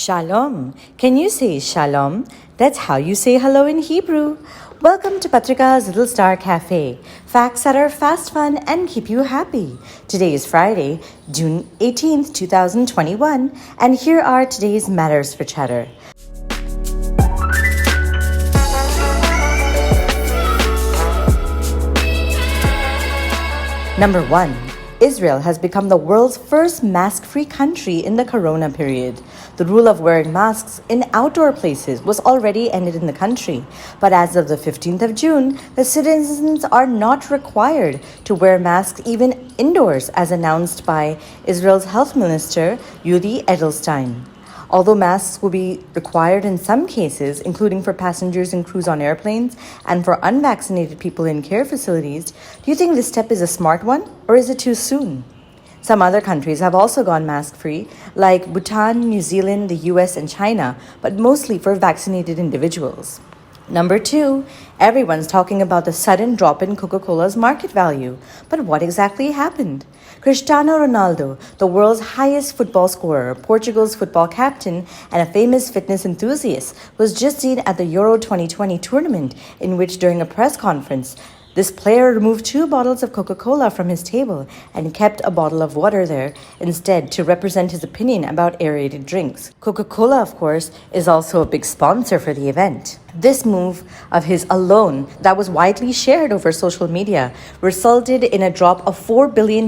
Shalom. Can you say shalom? That's how you say hello in Hebrew. Welcome to Patrika's Little Star Cafe. Facts that are fast, fun, and keep you happy. Today is Friday, June 18th, 2021, and here are today's matters for chatter. Number 1. Israel has become the world's first mask-free country in the corona period. The rule of wearing masks in outdoor places was already ended in the country, but as of the 15th of June, the citizens are not required to wear masks even indoors, as announced by Israel's health minister, Yuli Edelstein. Although masks will be required in some cases, including for passengers and crews on airplanes and for unvaccinated people in care facilities, do you think this step is a smart one, or is it too soon? Some other countries have also gone mask-free, like Bhutan, New Zealand, the US, and China, but mostly for vaccinated individuals. Number 2, everyone's talking about the sudden drop in Coca-Cola's market value. But what exactly happened? Cristiano Ronaldo, the world's highest football scorer, Portugal's football captain, and a famous fitness enthusiast, was just seen at the Euro 2020 tournament, in which during a press conference, this player removed 2 bottles of Coca-Cola from his table and kept a bottle of water there instead to represent his opinion about aerated drinks. Coca-Cola, of course, is also a big sponsor for the event. This move of his alone, that was widely shared over social media, resulted in a drop of $4 billion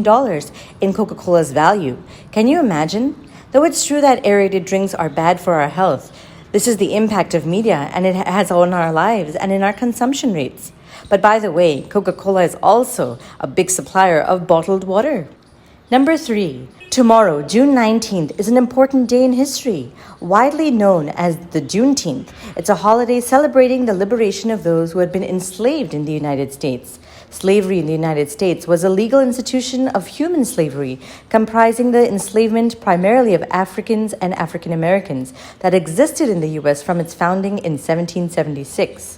in Coca-Cola's value. Can you imagine? Though it's true that aerated drinks are bad for our health, this is the impact of media, and it has on our lives and in our consumption rates. But by the way, Coca-Cola is also a big supplier of bottled water. Number 3. Tomorrow, June 19th, is an important day in history, widely known as the Juneteenth. It's a holiday celebrating the liberation of those who had been enslaved in the United States. Slavery in the United States was a legal institution of human slavery, comprising the enslavement primarily of Africans and African Americans that existed in the U.S. from its founding in 1776.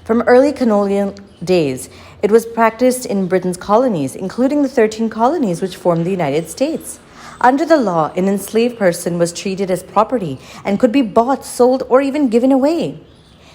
From early colonial days, it was practiced in Britain's colonies, including the 13 colonies which formed the United States. Under the law, an enslaved person was treated as property and could be bought, sold, or even given away.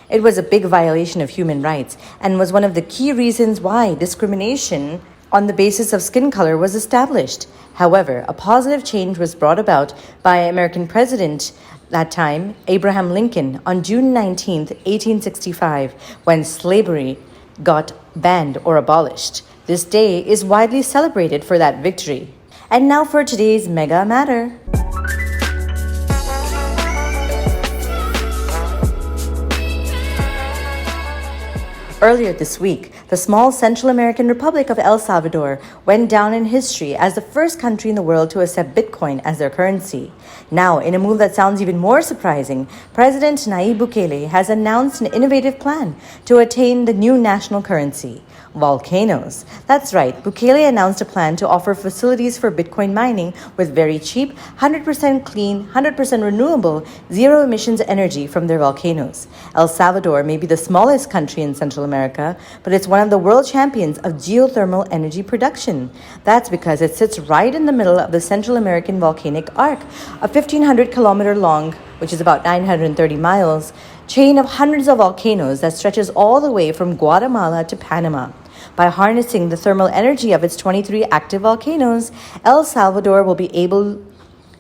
It was a big violation of human rights and was one of the key reasons why discrimination on the basis of skin color was established. However, a positive change was brought about by American President that time, Abraham Lincoln, on June 19, 1865, when slavery got banned or abolished. This day is widely celebrated for that victory. And now for today's Mega Matter. Earlier this week, the small Central American Republic of El Salvador went down in history as the first country in the world to accept Bitcoin as their currency. Now, in a move that sounds even more surprising, President Nayib Bukele has announced an innovative plan to attain the new national currency: volcanoes. That's right, Bukele announced a plan to offer facilities for Bitcoin mining with very cheap, 100% clean, 100% renewable, zero emissions energy from their volcanoes. El Salvador may be the smallest country in Central America, but it's one of the world champions of geothermal energy production. That's because it sits right in the middle of the Central American volcanic arc, a 1,500-kilometer long, which is about 930 miles, chain of hundreds of volcanoes that stretches all the way from Guatemala to Panama. By harnessing the thermal energy of its 23 active volcanoes, El Salvador will be able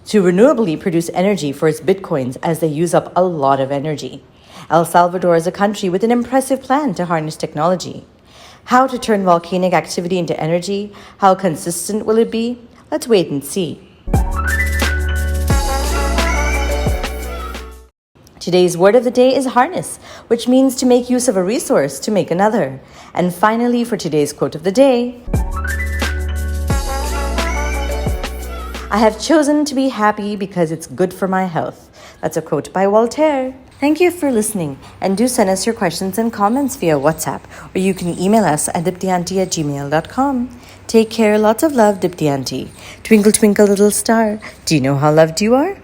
to renewably produce energy for its bitcoins as they use up a lot of energy. El Salvador is a country with an impressive plan to harness technology. How to turn volcanic activity into energy? How consistent will it be? Let's wait and see. Today's word of the day is harness, which means to make use of a resource to make another. And finally, for today's quote of the day, I have chosen to be happy because it's good for my health. That's a quote by Voltaire. Thank you for listening, and do send us your questions and comments via WhatsApp, or you can email us at diptyanti@gmail.com. Take care, lots of love, Dipti Auntie. Twinkle, twinkle, little star, do you know how loved you are?